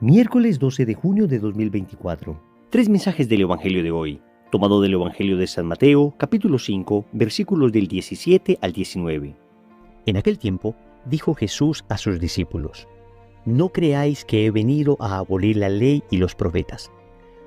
Miércoles 12 de junio de 2024. Tres mensajes del Evangelio de hoy, tomado del Evangelio de San Mateo, capítulo 5, versículos del 17 al 19. En aquel tiempo, dijo Jesús a sus discípulos: No creáis que he venido a abolir la ley y los profetas.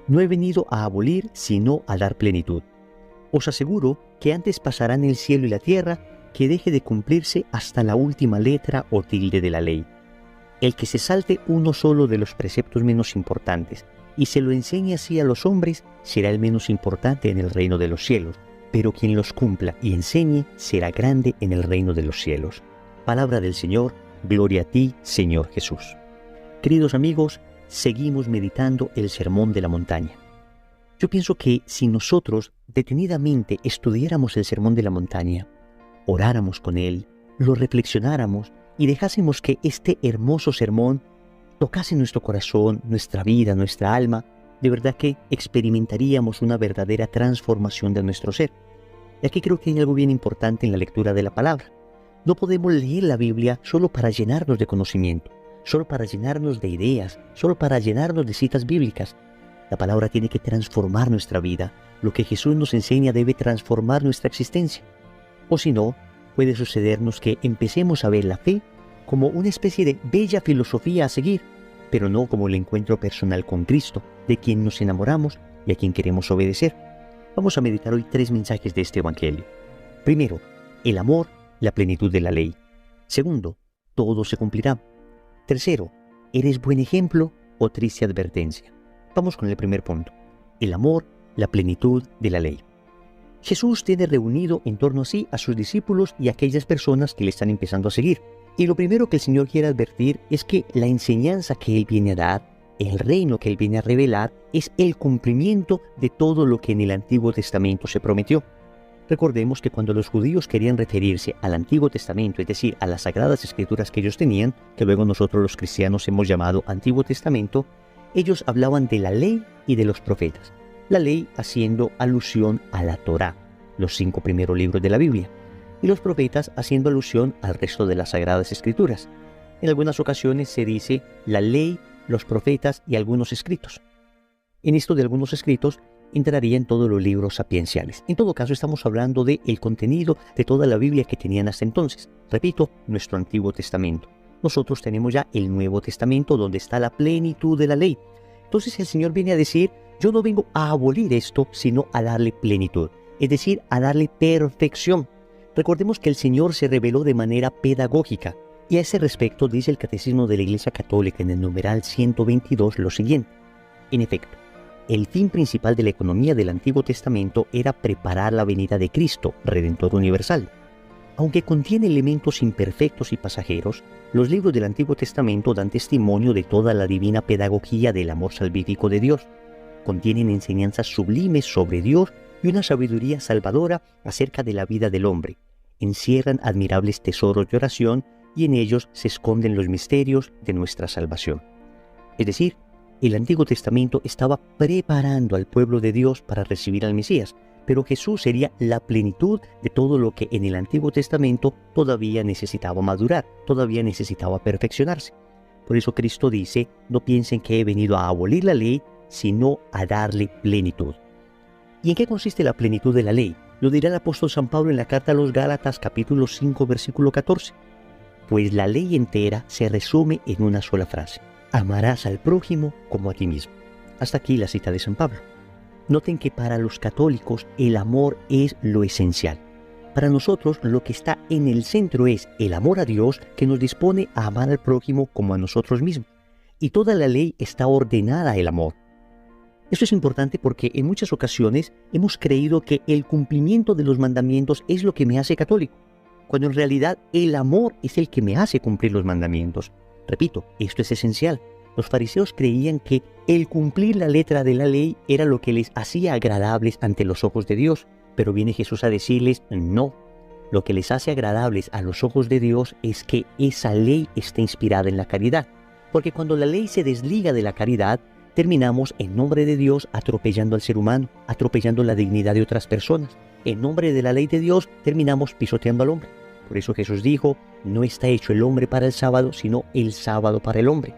No he venido a abolir, sino a dar plenitud. Os aseguro que antes pasarán el cielo y la tierra que deje de cumplirse hasta la última letra o tilde de la ley. El que se salte uno solo de los preceptos menos importantes y se lo enseñe así a los hombres, será el menos importante en el reino de los cielos, pero quien los cumpla y enseñe será grande en el reino de los cielos. Palabra del Señor, gloria a ti, Señor Jesús. Queridos amigos, seguimos meditando el Sermón de la Montaña. Yo pienso que si nosotros detenidamente estudiáramos el Sermón de la Montaña, oráramos con él, lo reflexionáramos y dejásemos que este hermoso sermón tocase nuestro corazón, nuestra vida, nuestra alma, de verdad que experimentaríamos una verdadera transformación de nuestro ser. Y aquí creo que hay algo bien importante en la lectura de la palabra. No podemos leer la Biblia solo para llenarnos de conocimiento, solo para llenarnos de ideas, solo para llenarnos de citas bíblicas. La palabra tiene que transformar nuestra vida. Lo que Jesús nos enseña debe transformar nuestra existencia. O si no, puede sucedernos que empecemos a ver la fe como una especie de bella filosofía a seguir, pero no como el encuentro personal con Cristo, de quien nos enamoramos y a quien queremos obedecer. Vamos a meditar hoy tres mensajes de este Evangelio. Primero, el amor, la plenitud de la ley. Segundo, todo se cumplirá. Tercero, ¿eres buen ejemplo o triste advertencia? Vamos con el primer punto, el amor, la plenitud de la ley. Jesús tiene reunido en torno a sí a sus discípulos y a aquellas personas que le están empezando a seguir. Y lo primero que el Señor quiere advertir es que la enseñanza que Él viene a dar, el reino que Él viene a revelar, es el cumplimiento de todo lo que en el Antiguo Testamento se prometió. Recordemos que cuando los judíos querían referirse al Antiguo Testamento, es decir, a las Sagradas Escrituras que ellos tenían, que luego nosotros los cristianos hemos llamado Antiguo Testamento, ellos hablaban de la ley y de los profetas. La ley haciendo alusión a la Torá, los 5 primeros libros de la Biblia, y los profetas haciendo alusión al resto de las Sagradas Escrituras. En algunas ocasiones se dice la ley, los profetas y algunos escritos. En esto de algunos escritos entrarían todos los libros sapienciales. En todo caso, estamos hablando del contenido de toda la Biblia que tenían hasta entonces. Repito, nuestro Antiguo Testamento. Nosotros tenemos ya el Nuevo Testamento, donde está la plenitud de la ley. Entonces el Señor viene a decir: yo no vengo a abolir esto, sino a darle plenitud, es decir, a darle perfección. Recordemos que el Señor se reveló de manera pedagógica, y a ese respecto dice el Catecismo de la Iglesia Católica en el numeral 122 lo siguiente. En efecto, el fin principal de la economía del Antiguo Testamento era preparar la venida de Cristo, Redentor universal. Aunque contiene elementos imperfectos y pasajeros, los libros del Antiguo Testamento dan testimonio de toda la divina pedagogía del amor salvífico de Dios. Contienen enseñanzas sublimes sobre Dios y una sabiduría salvadora acerca de la vida del hombre. Encierran admirables tesoros de oración y en ellos se esconden los misterios de nuestra salvación. Es decir, el Antiguo Testamento estaba preparando al pueblo de Dios para recibir al Mesías, pero Jesús sería la plenitud de todo lo que en el Antiguo Testamento todavía necesitaba madurar, todavía necesitaba perfeccionarse. Por eso Cristo dice: no piensen que he venido a abolir la ley, sino a darle plenitud. ¿Y en qué consiste la plenitud de la ley? Lo dirá el apóstol San Pablo en la carta a los Gálatas, capítulo 5, versículo 14. Pues la ley entera se resume en una sola frase: amarás al prójimo como a ti mismo. Hasta aquí la cita de San Pablo. Noten que para los católicos el amor es lo esencial. Para nosotros lo que está en el centro es el amor a Dios, que nos dispone a amar al prójimo como a nosotros mismos. Y toda la ley está ordenada al amor. Esto es importante porque en muchas ocasiones hemos creído que el cumplimiento de los mandamientos es lo que me hace católico, cuando en realidad el amor es el que me hace cumplir los mandamientos. Repito, esto es esencial. Los fariseos creían que el cumplir la letra de la ley era lo que les hacía agradables ante los ojos de Dios, pero viene Jesús a decirles: no, lo que les hace agradables a los ojos de Dios es que esa ley esté inspirada en la caridad, porque cuando la ley se desliga de la caridad, terminamos en nombre de Dios atropellando al ser humano, atropellando la dignidad de otras personas. En nombre de la ley de Dios terminamos pisoteando al hombre. Por eso Jesús dijo: no está hecho el hombre para el sábado, sino el sábado para el hombre.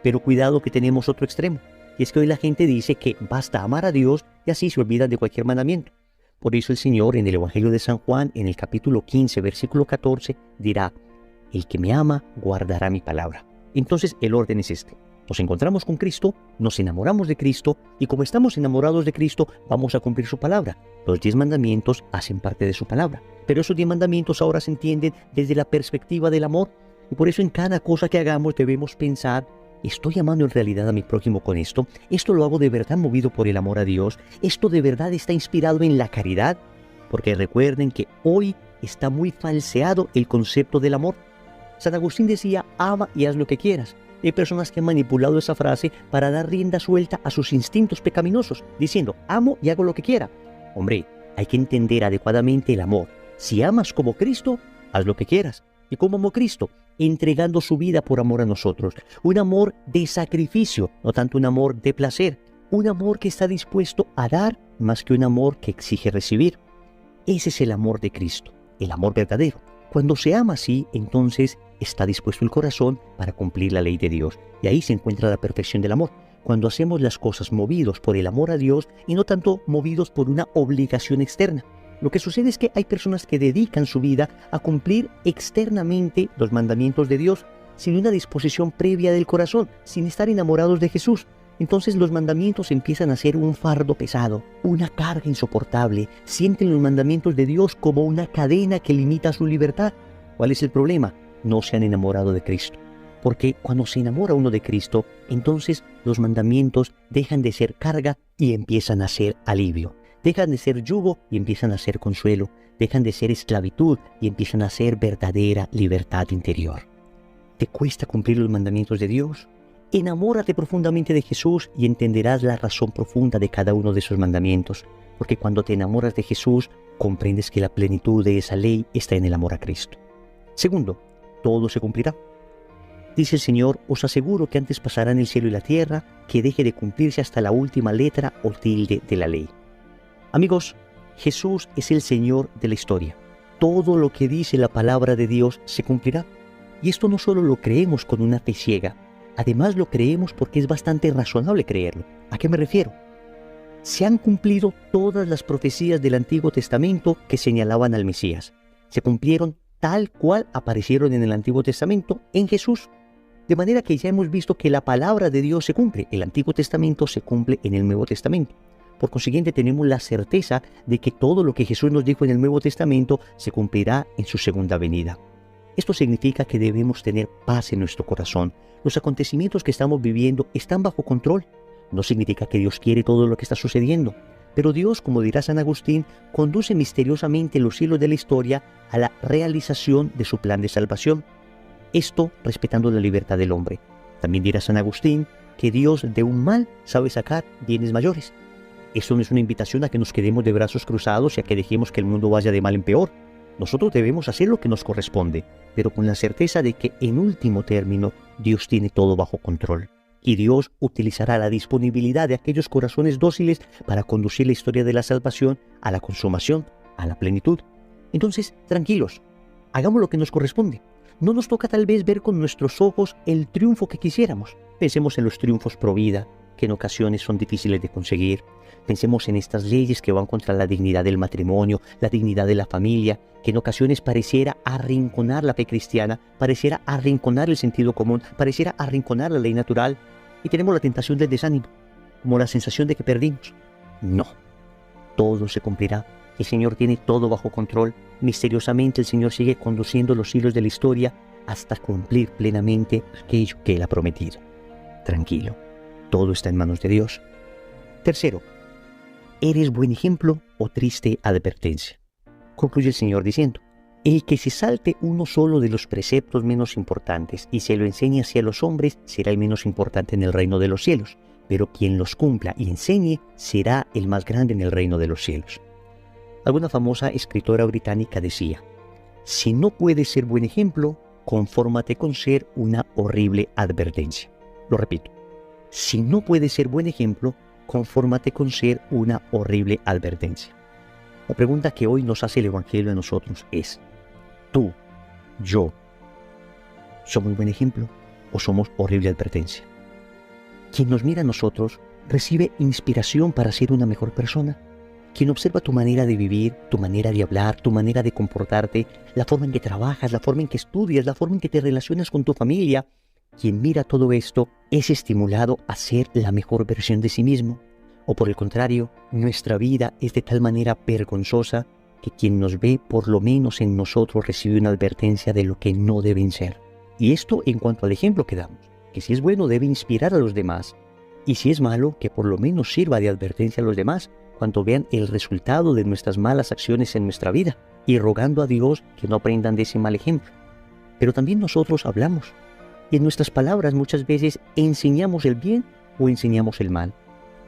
Pero cuidado que tenemos otro extremo. Y es que hoy la gente dice que basta amar a Dios y así se olvidan de cualquier mandamiento. Por eso el Señor en el Evangelio de San Juan, en el capítulo 15, versículo 14, dirá: el que me ama guardará mi palabra. Entonces el orden es este. Nos encontramos con Cristo, nos enamoramos de Cristo y como estamos enamorados de Cristo vamos a cumplir su palabra. Los 10 mandamientos hacen parte de su palabra. Pero esos 10 mandamientos ahora se entienden desde la perspectiva del amor. Y por eso en cada cosa que hagamos debemos pensar: ¿estoy amando en realidad a mi prójimo con esto? ¿Esto lo hago de verdad movido por el amor a Dios? ¿Esto de verdad está inspirado en la caridad? Porque recuerden que hoy está muy falseado el concepto del amor. San Agustín decía: ama y haz lo que quieras. Hay personas que han manipulado esa frase para dar rienda suelta a sus instintos pecaminosos, diciendo: amo y hago lo que quiera. Hombre, hay que entender adecuadamente el amor. Si amas como Cristo, haz lo que quieras. ¿Y cómo amó Cristo? Entregando su vida por amor a nosotros. Un amor de sacrificio, no tanto un amor de placer. Un amor que está dispuesto a dar más que un amor que exige recibir. Ese es el amor de Cristo, el amor verdadero. Cuando se ama así, entonces está dispuesto el corazón para cumplir la ley de Dios. Y ahí se encuentra la perfección del amor. Cuando hacemos las cosas movidos por el amor a Dios y no tanto movidos por una obligación externa. Lo que sucede es que hay personas que dedican su vida a cumplir externamente los mandamientos de Dios sin una disposición previa del corazón, sin estar enamorados de Jesús. Entonces los mandamientos empiezan a ser un fardo pesado, una carga insoportable. Sienten los mandamientos de Dios como una cadena que limita su libertad. ¿Cuál es el problema? No se han enamorado de Cristo. Porque cuando se enamora uno de Cristo, entonces los mandamientos dejan de ser carga y empiezan a ser alivio. Dejan de ser yugo y empiezan a ser consuelo. Dejan de ser esclavitud y empiezan a ser verdadera libertad interior. ¿Te cuesta cumplir los mandamientos de Dios? Enamórate profundamente de Jesús y entenderás la razón profunda de cada uno de esos mandamientos. Porque cuando te enamoras de Jesús, comprendes que la plenitud de esa ley está en el amor a Cristo. Segundo, todo se cumplirá. Dice el Señor: os aseguro que antes pasarán el cielo y la tierra, que deje de cumplirse hasta la última letra o tilde de la ley. Amigos, Jesús es el Señor de la historia. Todo lo que dice la palabra de Dios se cumplirá. Y esto no solo lo creemos con una fe ciega, además lo creemos porque es bastante razonable creerlo. ¿A qué me refiero? Se han cumplido todas las profecías del Antiguo Testamento que señalaban al Mesías. Se cumplieron tal cual aparecieron en el Antiguo Testamento en Jesús. De manera que ya hemos visto que la palabra de Dios se cumple. El Antiguo Testamento se cumple en el Nuevo Testamento. Por consiguiente, tenemos la certeza de que todo lo que Jesús nos dijo en el Nuevo Testamento se cumplirá en su segunda venida. Esto significa que debemos tener paz en nuestro corazón. Los acontecimientos que estamos viviendo están bajo control. No significa que Dios quiere todo lo que está sucediendo. Pero Dios, como dirá San Agustín, conduce misteriosamente los hilos de la historia a la realización de su plan de salvación. Esto respetando la libertad del hombre. También dirá San Agustín que Dios de un mal sabe sacar bienes mayores. Esto no es una invitación a que nos quedemos de brazos cruzados y a que dejemos que el mundo vaya de mal en peor. Nosotros debemos hacer lo que nos corresponde, pero con la certeza de que en último término Dios tiene todo bajo control. Y Dios utilizará la disponibilidad de aquellos corazones dóciles para conducir la historia de la salvación a la consumación, a la plenitud. Entonces, tranquilos, hagamos lo que nos corresponde. No nos toca tal vez ver con nuestros ojos el triunfo que quisiéramos. Pensemos en los triunfos pro vida, que en ocasiones son difíciles de conseguir. Pensemos en estas leyes que van contra la dignidad del matrimonio, la dignidad de la familia, que en ocasiones pareciera arrinconar la fe cristiana, pareciera arrinconar el sentido común, pareciera arrinconar la ley natural. Y tenemos la tentación del desánimo, como la sensación de que perdimos. No, todo se cumplirá. El Señor tiene todo bajo control. Misteriosamente el Señor sigue conduciendo los hilos de la historia hasta cumplir plenamente aquello que Él ha prometido. Tranquilo, todo está en manos de Dios. Tercero, ¿eres buen ejemplo o triste advertencia? Concluye el Señor diciendo: el que se salte uno solo de los preceptos menos importantes y se lo enseñe hacia los hombres será el menos importante en el reino de los cielos, pero quien los cumpla y enseñe será el más grande en el reino de los cielos. Alguna famosa escritora británica decía: si no puedes ser buen ejemplo, confórmate con ser una horrible advertencia. Lo repito, si no puedes ser buen ejemplo, confórmate con ser una horrible advertencia. La pregunta que hoy nos hace el Evangelio a nosotros es: tú, yo, ¿somos buen ejemplo o somos horrible advertencia? Quien nos mira a nosotros recibe inspiración para ser una mejor persona. Quien observa tu manera de vivir, tu manera de hablar, tu manera de comportarte, la forma en que trabajas, la forma en que estudias, la forma en que te relacionas con tu familia, quien mira todo esto es estimulado a ser la mejor versión de sí mismo. O por el contrario, nuestra vida es de tal manera vergonzosa que quien nos ve por lo menos en nosotros recibe una advertencia de lo que no deben ser. Y esto en cuanto al ejemplo que damos, que si es bueno debe inspirar a los demás, y si es malo, que por lo menos sirva de advertencia a los demás cuando vean el resultado de nuestras malas acciones en nuestra vida, y rogando a Dios que no aprendan de ese mal ejemplo. Pero también nosotros hablamos, y en nuestras palabras muchas veces enseñamos el bien o enseñamos el mal.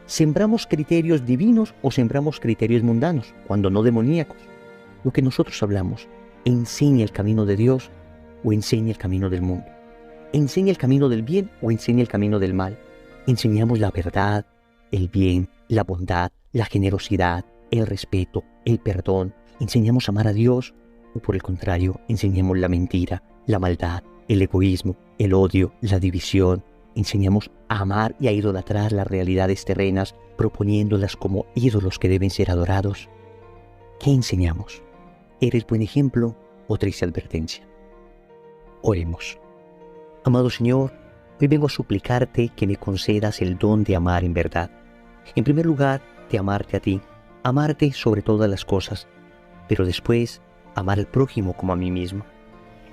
Sembramos criterios divinos o sembramos criterios mundanos, cuando no demoníacos. Lo que nosotros hablamos, ¿enseña el camino de Dios o enseña el camino del mundo? ¿Enseña el camino del bien o enseña el camino del mal? Enseñamos la verdad, el bien, la bondad, la generosidad, el respeto, el perdón. Enseñamos a amar a Dios o por el contrario, enseñamos la mentira, la maldad, el egoísmo, el odio, la división. Enseñamos a amar y a idolatrar las realidades terrenas, proponiéndolas como ídolos que deben ser adorados. ¿Qué enseñamos? ¿Eres buen ejemplo o triste advertencia? Oremos. Amado Señor, hoy vengo a suplicarte que me concedas el don de amar en verdad. En primer lugar, de amarte a ti, amarte sobre todas las cosas, pero después, amar al prójimo como a mí mismo.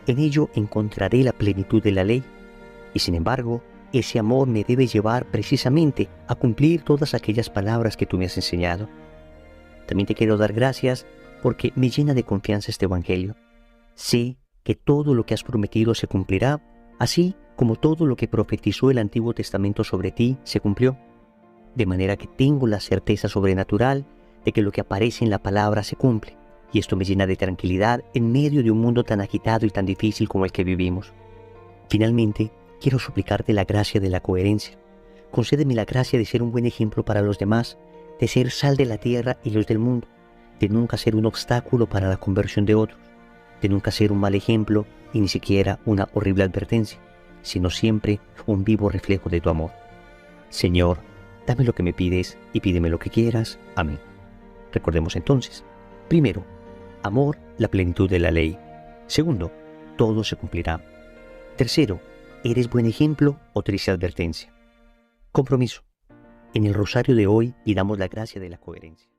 En ello encontraré la plenitud de la ley, y sin embargo, ese amor me debe llevar precisamente a cumplir todas aquellas palabras que tú me has enseñado. También te quiero dar gracias porque me llena de confianza este Evangelio. Sé que todo lo que has prometido se cumplirá, así como todo lo que profetizó el Antiguo Testamento sobre ti se cumplió. De manera que tengo la certeza sobrenatural de que lo que aparece en la palabra se cumple, y esto me llena de tranquilidad en medio de un mundo tan agitado y tan difícil como el que vivimos. Finalmente, quiero suplicarte la gracia de la coherencia. Concédeme la gracia de ser un buen ejemplo para los demás, de ser sal de la tierra y luz del mundo, de nunca ser un obstáculo para la conversión de otros, de nunca ser un mal ejemplo y ni siquiera una horrible advertencia, sino siempre un vivo reflejo de tu amor. Señor, dame lo que me pides y pídeme lo que quieras. Amén. Recordemos entonces, primero, amor, la plenitud de la ley. Segundo, todo se cumplirá. Tercero, ¿eres buen ejemplo o triste advertencia? Compromiso. En el rosario de hoy pidamos la gracia de la coherencia.